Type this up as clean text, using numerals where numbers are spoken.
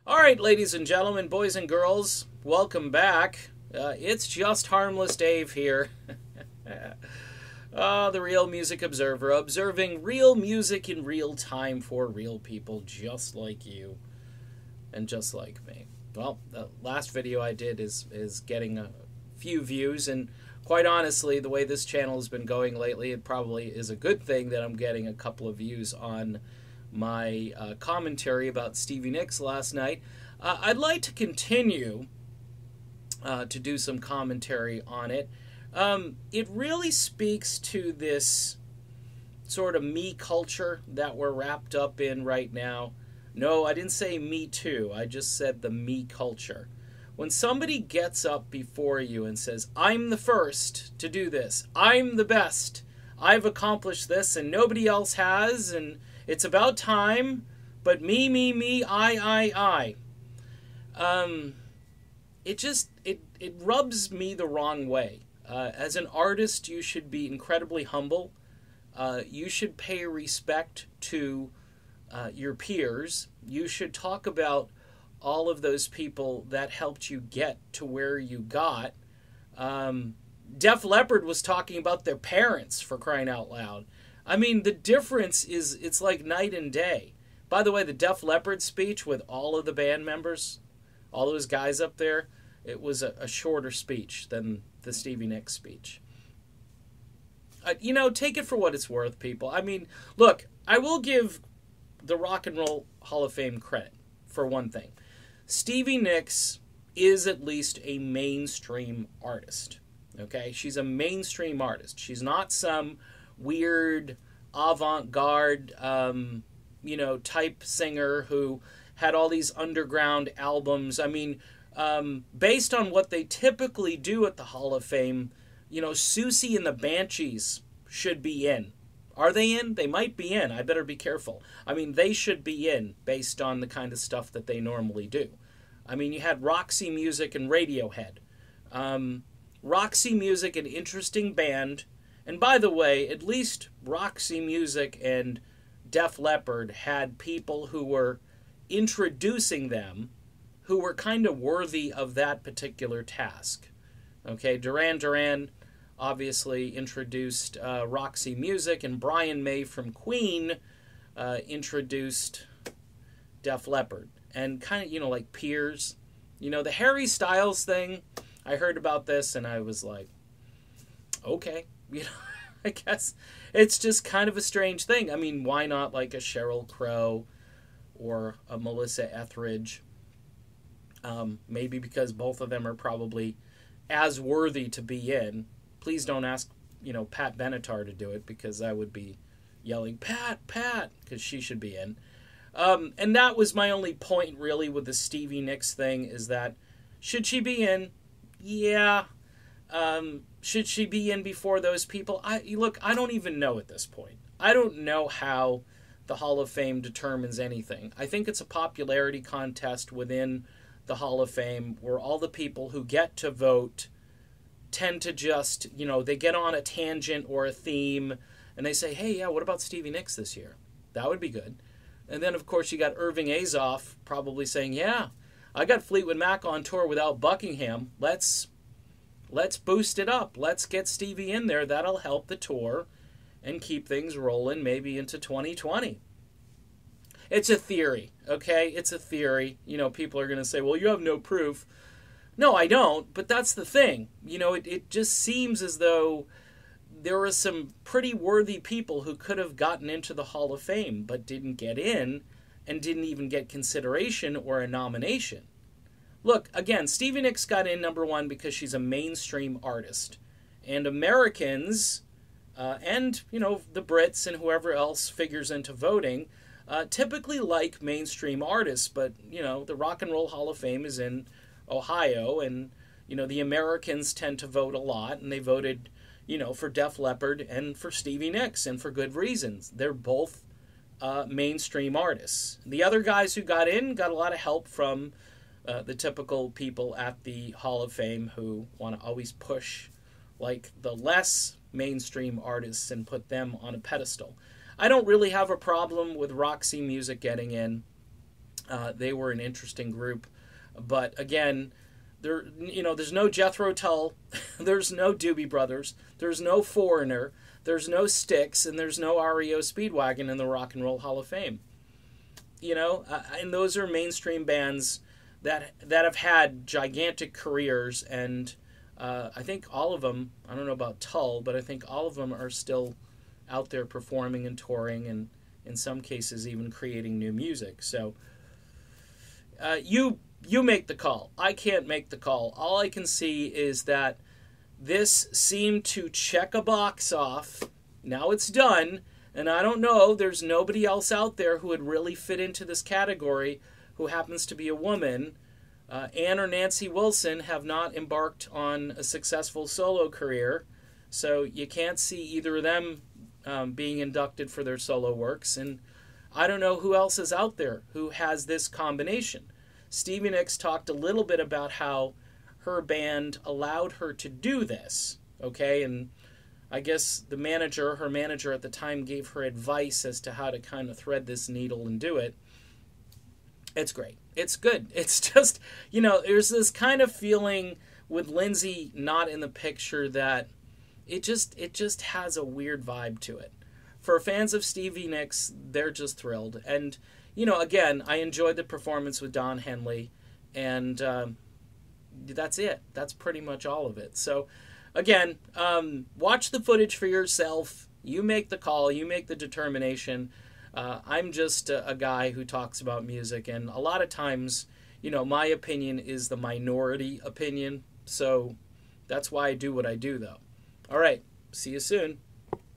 All right, ladies and gentlemen, boys and girls, welcome back. It's just Harmless Dave here. The Real Music Observer, observing real music in real time for real people just like you and just like me. Well, the last video I did is getting a few views, and quite honestly, the way this channel has been going lately, it probably is a good thing that I'm getting a couple of views on my commentary about Stevie Nicks last night. I'd like to continue to do some commentary on it. It really speaks to this sort of me culture that we're wrapped up in right now. No, I didn't say me too. I just said the me culture. When somebody gets up before you and says, I'm the first to do this, I'm the best, I've accomplished this and nobody else has, and it's about time, but me, I. It rubs me the wrong way. As an artist, you should be incredibly humble. You should pay respect to your peers. You should talk about all of those people that helped you get to where you got. Def Leppard was talking about their parents, for crying out loud. I mean, the difference is, it's like night and day. By the way, the Def Leppard speech with all of the band members, all those guys up there, it was a shorter speech than the Stevie Nicks speech. You know, take it for what it's worth, people. I mean, look, I will give the Rock and Roll Hall of Fame credit for one thing. Stevie Nicks is at least a mainstream artist. Okay? She's a mainstream artist. She's not some weird avant-garde, type singer who had all these underground albums. I mean, based on what they typically do at the Hall of Fame, Siouxsie and the Banshees should be in. Are they in? They might be in. I better be careful. I mean, they should be in based on the kind of stuff that they normally do. I mean, you had Roxy Music and Radiohead. Roxy Music, an interesting band. And by the way, at least Roxy Music and Def Leppard had people who were introducing them who were kind of worthy of that particular task. Okay, Duran Duran obviously introduced Roxy Music, and Brian May from Queen introduced Def Leppard. And kind of, like peers. The Harry Styles thing, I heard about this and I was like, okay, I guess it's just kind of a strange thing. I mean, why not like a Sheryl Crow or a Melissa Etheridge? Maybe because both of them are probably as worthy to be in. Please don't ask, Pat Benatar to do it, because I would be yelling, Pat, because she should be in. And that was my only point, really, with the Stevie Nicks thing, is that, should she be in? Yeah. Should she be in before those people? Look, I don't even know at this point. I don't know how the Hall of Fame determines anything. I think it's a popularity contest within the Hall of Fame where all the people who get to vote tend to just, they get on a tangent or a theme and they say, hey, yeah, what about Stevie Nicks this year? That would be good. And then, of course, you got Irving Azoff probably saying, yeah, I got Fleetwood Mac on tour without Buckingham. Let's boost it up. Let's get Stevie in there. That'll help the tour and keep things rolling maybe into 2020. It's a theory, okay? It's a theory. People are going to say, well, you have no proof. No, I don't, but that's the thing. It just seems as though there were some pretty worthy people who could have gotten into the Hall of Fame but didn't get in and didn't even get consideration or a nomination. Look, again, Stevie Nicks got in, number one, because she's a mainstream artist. And Americans, and, the Brits and whoever else figures into voting, typically like mainstream artists. But, the Rock and Roll Hall of Fame is in Ohio, and, the Americans tend to vote a lot, and they voted, for Def Leppard and for Stevie Nicks, and for good reasons. They're both mainstream artists. The other guys who got in got a lot of help from the typical people at the Hall of Fame who want to always push like the less mainstream artists and put them on a pedestal. I don't really have a problem with Roxy Music getting in. They were an interesting group, but again, there's no Jethro Tull, there's no Doobie Brothers, there's no Foreigner, there's no Styx, and there's no REO Speedwagon in the Rock and Roll Hall of Fame. And those are mainstream bands that have had gigantic careers, and I think all of them, I don't know about Tull, but I think all of them are still out there performing and touring, and in some cases even creating new music. So you make the call. I can't make the call. All I can see is that this seemed to check a box off. Now it's done, and I don't know, there's nobody else out there who would really fit into this category who happens to be a woman. Ann or Nancy Wilson have not embarked on a successful solo career, so you can't see either of them being inducted for their solo works, and I don't know who else is out there who has this combination. Stevie Nicks talked a little bit about how her band allowed her to do this, okay, and I guess her manager at the time gave her advice as to how to kind of thread this needle and do it. It's great. It's good. It's just, there's this kind of feeling with Lindsay not in the picture that it just has a weird vibe to it. For fans of Stevie Nicks, they're just thrilled. And, again, I enjoyed the performance with Don Henley, and that's it. That's pretty much all of it. So, again, watch the footage for yourself. You make the call. You make the determination. I'm just a guy who talks about music, and a lot of times, my opinion is the minority opinion. So that's why I do what I do, though. All right. See you soon.